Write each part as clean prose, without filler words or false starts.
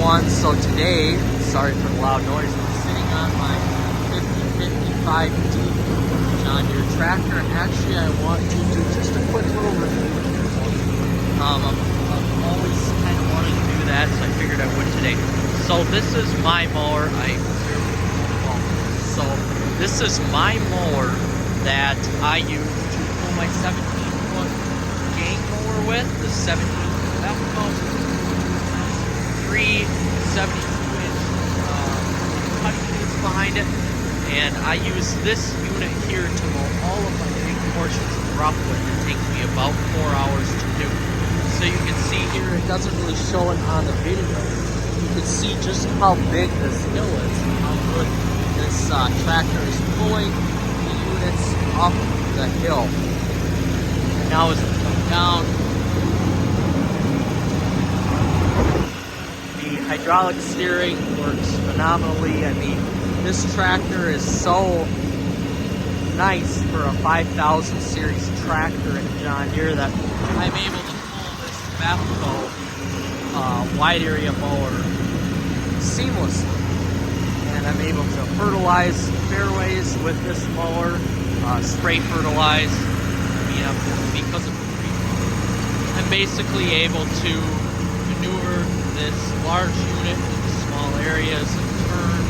everyone. So today, sorry for the loud noise, we're sitting on my 5055D John Deere tractor, and actually I want to do just a quick little review. I've always kind of wanted to do that, so I figured I would today. So this is my mower. This is my mower that I use to pull my 17-foot gang mower with, the 17-foot Bethco, 3 72-inch cutting units behind it, and I use this unit here to mow all of my big portions of rough wood. It takes me about 4 hours to do. So you can see here, it doesn't really show it on the video. You can see just how big this hill is and how good this tractor is pulling the units up the hill. And now as we come down, the hydraulic steering works phenomenally. I mean, this tractor is so nice for a 5000 series tractor in John Deere that I'm able to pull this Bethco wide area mower seamlessly. And I'm able to fertilize fairways with this mower, spray fertilize. I mean, because of the tree, I'm basically able to maneuver this large unit into small areas and turn.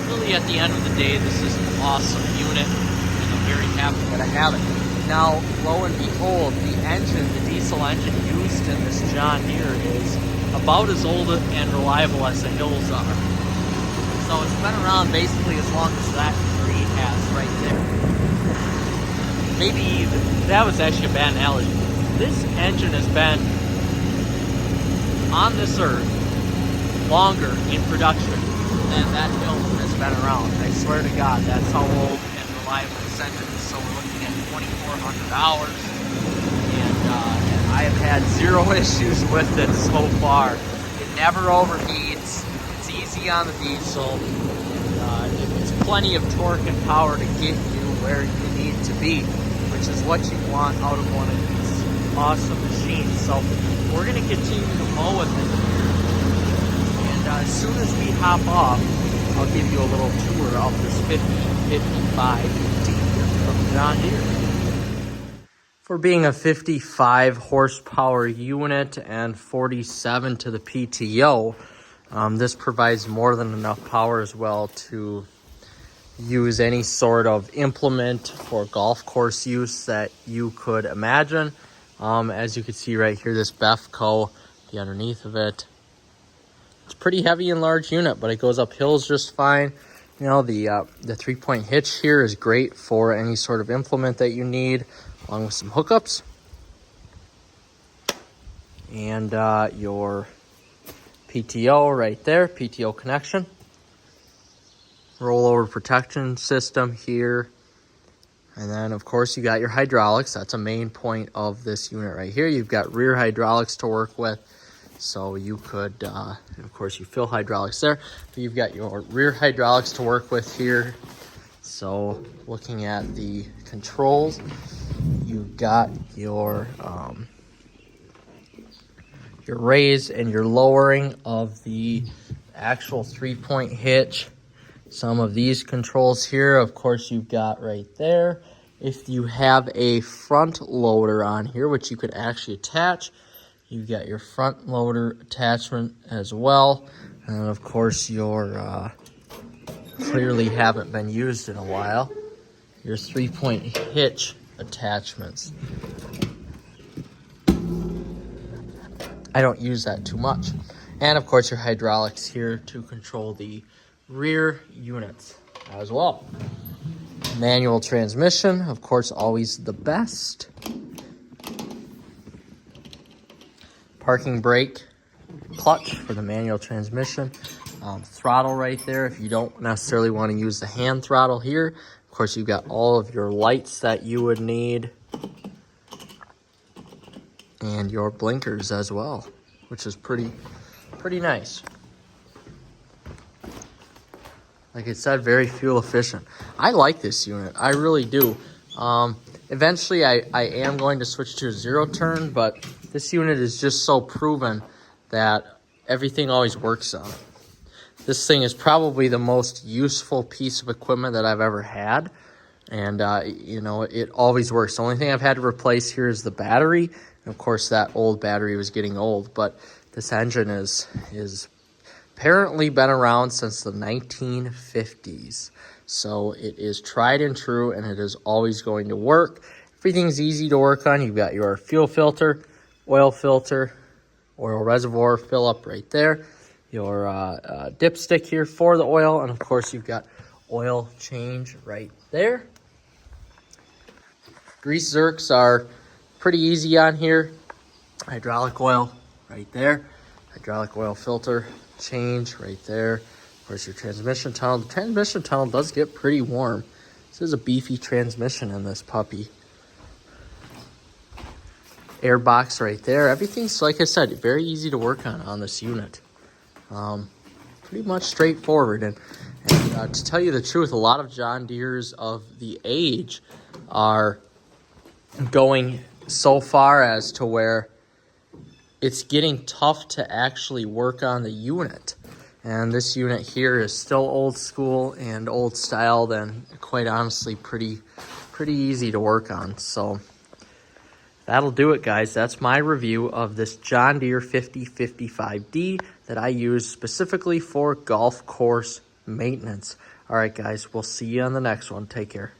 Really, at the end of the day, this is an awesome unit, and I'm very happy that I have it. Now, lo and behold, the engine, the diesel engine used in this John Deere is about as old and reliable as the hills are. So it's been around basically as long as that tree has right there. Maybe that was actually a bad analogy. This engine has been on this earth longer in production than that hill has been around. I swear to God, that's how old and reliable this engine is. So we're looking at 2,400 hours, and I have had zero issues with it so far. It never overheats. It's easy on the diesel. It's plenty of torque and power to get you where you need to be, which is what you want out of one of these awesome machines. So we're going to continue to mow with it here, and as soon as we hop off, I'll give you a little tour of this 5055D from John Deere. For being a 55 horsepower unit and 47 to the PTO, this provides more than enough power as well to use any sort of implement for golf course use that you could imagine. As you can see right here, this Bethco, the underneath of it, it's pretty heavy and large unit, but it goes up hills just fine. You know, the 3-point hitch here is great for any sort of implement that you need, along with some hookups. And your PTO right there, PTO connection. Rollover protection system here. And then, of course, you got your hydraulics. That's a main point of this unit right here. You've got rear hydraulics to work with. So you could, of course, you fill hydraulics there. But you've got your rear hydraulics to work with here. So looking at the controls, you've got your raise and your lowering of the actual 3-point hitch. Some of these controls here, of course, you've got right there. If you have a front loader on here, which you could actually attach, you've got your front loader attachment as well. And of course, your clearly haven't been used in a while, your 3-point hitch attachments. I don't use that too much. And of course, your hydraulics here to control the rear units as well. Manual transmission, of course, always the best. Parking brake, clutch for the manual transmission. Throttle right there if you don't necessarily want to use the hand throttle here. Of course, you've got all of your lights that you would need, and your blinkers as well, which is pretty nice. Like I said, very fuel efficient. I like this unit. I really do. Eventually, I am going to switch to a zero turn, but this unit is just so proven that everything always works on it. This thing is probably the most useful piece of equipment that I've ever had. And, you know, it always works. The only thing I've had to replace here is the battery. And, of course, that old battery was getting old. But this engine is apparently been around since the 1950s. So it is tried and true, and it is always going to work. Everything's easy to work on. You've got your fuel filter, oil reservoir fill up right there. Your dipstick here for the oil, and of course you've got oil change right there. Grease zerks are pretty easy on here. Hydraulic oil right there. Hydraulic oil filter change right there. Of course your transmission tunnel. The transmission tunnel does get pretty warm. This is a beefy transmission in this puppy. Air box right there. Everything's, like I said, very easy to work on this unit. Pretty much straightforward. And to tell you the truth, a lot of John Deeres of the age are going so far as to where it's getting tough to actually work on the unit. And this unit here is still old school and old style, and quite honestly pretty easy to work on. So that'll do it, guys. That's my review of this John Deere 5055D that I use specifically for golf course maintenance. All right, guys, we'll see you on the next one. Take care.